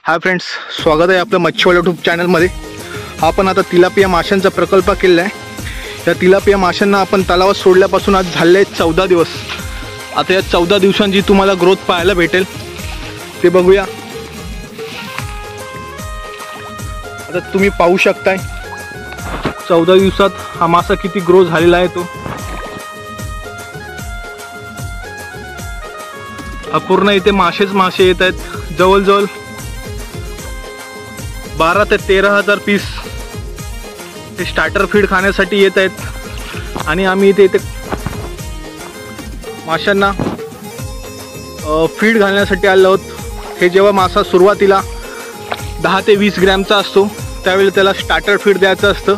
Hi friends, स्वागत आहे आपल्या मच्छीवाला यूट्यूब चॅनलमध्ये। आपण आता तिलापिया माशांचा प्रकल्प केलेला आहे। या तिलापिया माशांना आपण तलावात सोडल्यापासून आज झाले 14 दिवस। आता या 14 दिवसांची तुम्हाला ग्रोथ पाहायला भेटेल, ते बघूया। आता तुम्ही पाहू शकताय 14 दिवसात हा मासा किती ग्रो झालेला आहे। तो पूर्ण इथे मासेच मासे येत आहेत। जवळजवळ 12 ते 13,000 पीस हे स्टार्टर फीड खाण्यासाठी येत आहेत। आणि आम्ही इथे माशांना फीड घालण्यासाठी आलो आहोत। हे जेव्हा मासा सुरुवातीला 10 ते 20 ग्रॅमचा असतो त्यावेळी त्याला स्टार्टर फीड द्यायचं असतं।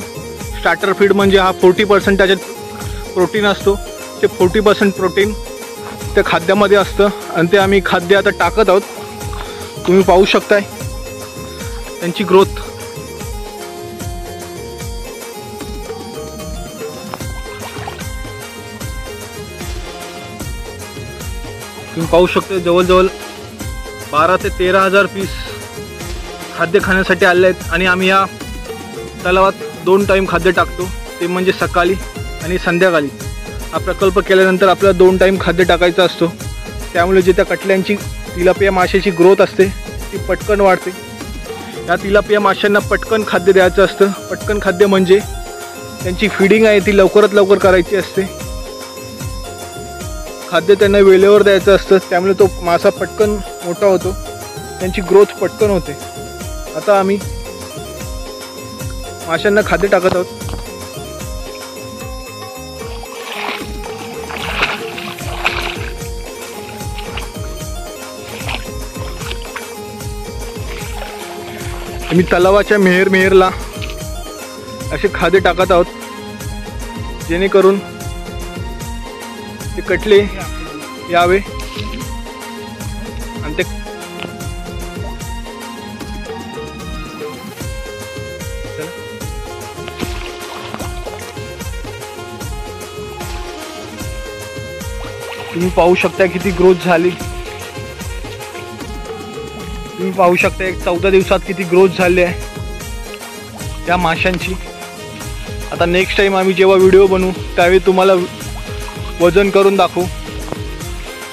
स्टार्टर फीड म्हणजे हा 40% त्याच्यात प्रोटीन असतो। ते 40% प्रोटीन त्या खाद्यामध्ये असतं आणि ते आम्ही खाद्य आता टाकत आहोत। तुम्ही पाहू शकताय त्यांची ग्रोथ। तुम्ही पाहू शकता जवळजवळ 12 ते 13,000 पीस खाद्य खाण्यासाठी आले आहेत। आणि आम्ही या तलावात 2 टाइम खाद्य टाकतो, ते म्हणजे सकाळी आणि संध्याकाळी। हा प्रकल्प केल्यानंतर आपल्याला 2 टाइम खाद्य टाकायचं असतो। त्यामुळे जे त्या कटल्यांची तिलापिया माशाची ग्रोथ असते ती पटकन वाढते। या तिलापिया माशांना पटकन खाद्य द्यायचं असतं। पटकन खाद्य म्हणजे त्यांची फीडिंग आहे ती लवकरात लवकर करायची असते। खाद्य त्यांना वेळेवर द्यायचं असतं, त्यामुळे तो मासा पटकन मोठा होतो, त्यांची ग्रोथ पटकन होते। आता आम्ही माशांना खाद्य टाकत आहोत। आम्ही तलावाच्या मेहरला असे खाद्य टाकत आहोत, जेणेकरून ते कटले यावे आणि ते तुम्ही पाहू शकता किती ग्रोथ झाली। तुम्ही पाहू शकता 14 दिवसात किती ग्रोथ झाली आहे या माशांची। आता नेक्स्ट टाइम आम्ही जेव्हा व्हिडिओ बनवू त्यावेळी तुम्हाला वजन करून दाखवू।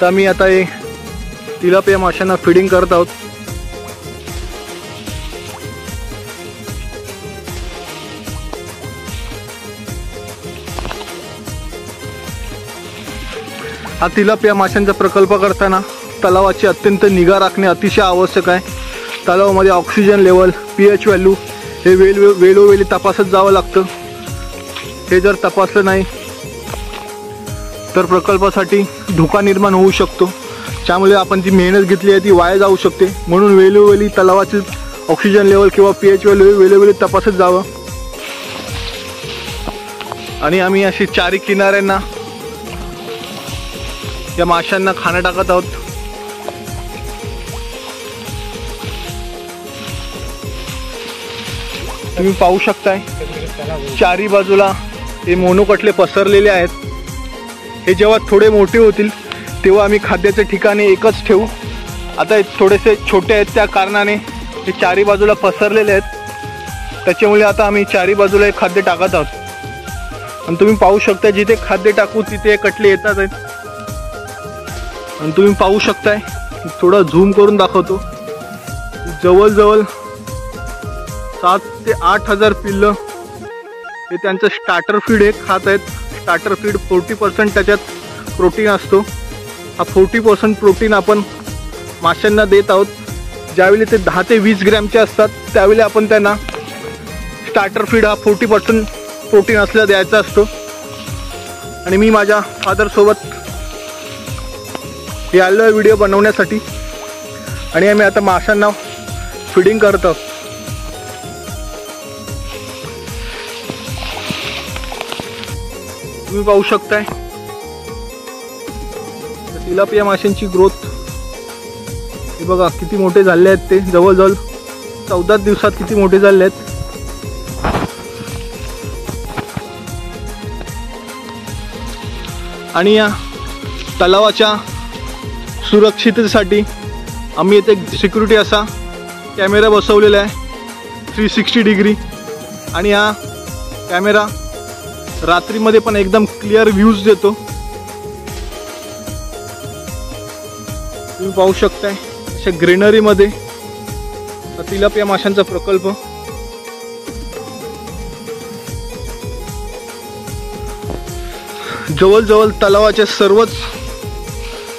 तर आम्ही आता हे तिलापिया माशांना फीडिंग करत आहोत। हा तिलापिया माशांचा प्रकल्प करताना तलावाची अत्यंत निगा राखणे अतिशय आवश्यक आहे। तलावामध्ये ऑक्सिजन लेवल, पीएच व्हॅल्यू हे वेळोवेळी तपासत जावं लागतं। हे जर तपासलं नाही तर प्रकल्पासाठी धोका निर्माण होऊ शकतो। त्यामुळे आपण जी मेहनत घेतली आहे ती वाया जाऊ शकते। म्हणून वेळोवेळी तलावाचे ऑक्सिजन लेवल किंवा पीएच व्हॅल्यू वेळोवेळी तपासत जावं। आणि आम्ही अशी चारी किनाऱ्यांना या माशांना खाणं टाकत आहोत। तुम्ही पाहू शकताय चारी बाजूला हे मोनोकटले पसरलेले आहेत। हे जेव्हा थोडे मोठे होतील तेव्हा आम्ही खाद्याच्या ठिकाणी एकच ठेवू। आता थोडेसे छोटे आहेत त्या कारणाने हे चारी बाजूला पसरलेले आहेत। त्याच्यामुळे आता आम्ही चारी बाजूला एक खाद्य टाकत आहोत। आणि तुम्ही पाहू शकता जिथे खाद्य टाकू तिथे कटले येतात आहेत। आणि तुम्ही पाहू शकताय थोडा झूम करून दाखवतो, जवळजवळ 7 ते 8,000 पिल्लं हे त्यांचं स्टार्टर फीड हे खात आहेत। स्टार्टर फीड 40% त्याच्यात प्रोटीन असतो। हा 40% प्रोटीन आपण माशांना देत आहोत। ज्यावेळी ते 10 ते 20 ग्रॅमचे असतात त्यावेळी आपण त्यांना स्टार्टर फीड हा 40% प्रोटीन असलेला द्यायचा असतो। आणि मी माझ्या फादरसोबत हे आलो व्हिडिओ बनवण्यासाठी आणि आम्ही आता माशांना फीडिंग करत आहोत। तुम्ही पाहू शकताय तिलापिया माशांची ग्रोथ। हे बघा किती मोठे झाले आहेत, ते जवळजवळ 14 दिवसात किती मोठे झाले आहेत। आणि या तलावाच्या सुरक्षिततेसाठी आम्ही इथे सिक्युरिटी असा कॅमेरा बसवलेला आहे 360 डिग्री, आणि हा कॅमेरा रात्रीमध्ये पण एकदम क्लिअर व्ह्यूज देतो. तुम्ही पाहू शकताय अशा ग्रीनरीमध्ये तिलापिया माशांचा प्रकल्प. जवळजवळ तलावाच्या सर्वच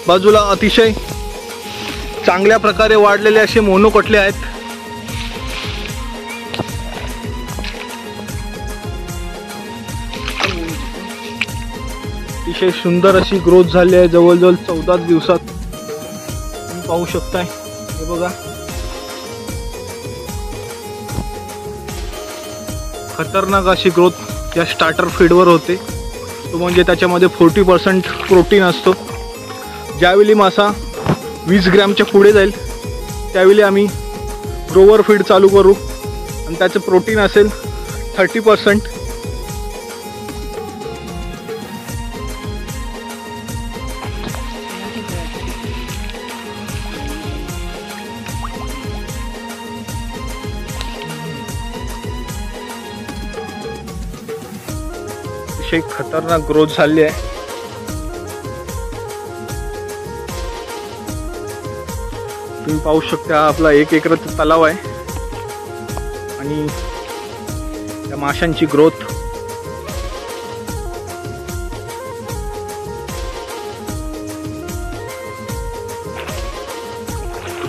बाजूला अतिशय चांगल्या प्रकारे वाढलेले असे मोनोकटले आहेत. अतिशय सुंदर अशी ग्रोथ झाली आहे जवळजवळ 14 दिवसात. तुम्ही पाहू शकताय, हे बघा खतरनाक अशी ग्रोथ या स्टार्टर फीडवर होते. तो म्हणजे त्याच्यामध्ये 40% प्रोटीन असतो. ज्यावेळी मासा 20 ग्रॅमच्या पुढे जाईल त्यावेळी आम्ही ग्रोवर फीड चालू करू आणि त्याचं प्रोटीन असेल 30%. अतिशय खतरनाक ग्रोथ झाली आहे. तुम्ही पाहू शकता हा आपला 1 एकराचा तलाव आहे आणि त्या माशांची ग्रोथ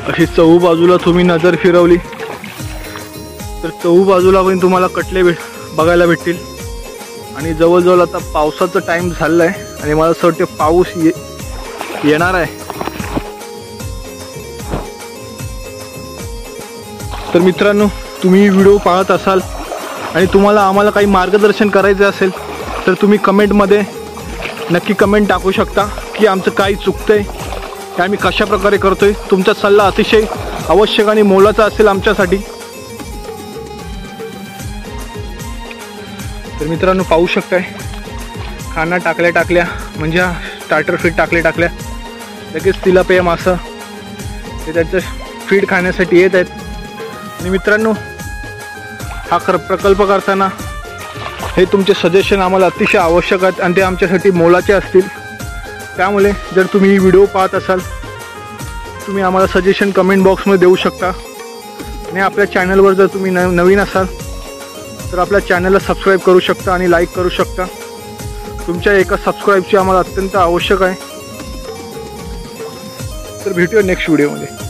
अशी चहू बाजूला तुम्ही नजर फिरवली तर चहू बाजूला पण तुम्हाला कटले बघायला भेटतील. आणि जवळजवळ आता पावसाचा टाइम झालेला आहे आणि मला असं वाटतं पाऊस येणार आहे. तर मित्रांनो, तुम्ही व्हिडिओ पाहत असाल आणि तुम्हाला आम्हाला काही मार्गदर्शन करायचं असेल तर तुम्ही कमेंटमध्ये नक्की कमेंट टाकू शकता की आमचं काही चुकतंय, की आम्ही कशा प्रकारे करतोय. तुमचा सल्ला अतिशय आवश्यक आणि मोलाचा असेल आमच्यासाठी. तर मित्रांनो पाहू शकताय, खाना टाकल्या म्हणजे स्टार्टर फीड टाकल्या लगेच तिलापिया मासा ते त्याचं फीड खाण्यासाठी येत आहेत. आणि मित्रांनो, हा प्रकल्प करताना हे तुमचे सजेशन आम्हाला अतिशय आवश्यक आहेत आणि ते आमच्यासाठी मोलाचे असतील. त्यामुळे जर तुम्ही ही व्हिडिओ पाहत असाल तुम्ही आम्हाला सजेशन कमेंट बॉक्समध्ये देऊ शकता. आणि आपल्या चॅनलवर जर तुम्ही नवीन असाल तर आपल्या चॅनलला सबस्क्राईब करू शकता आणि लाईक करू शकता. तुमच्या एका सबस्क्राईबची आम्हाला अत्यंत आवश्यक आहे. तर भेटूया नेक्स्ट व्हिडिओमध्ये.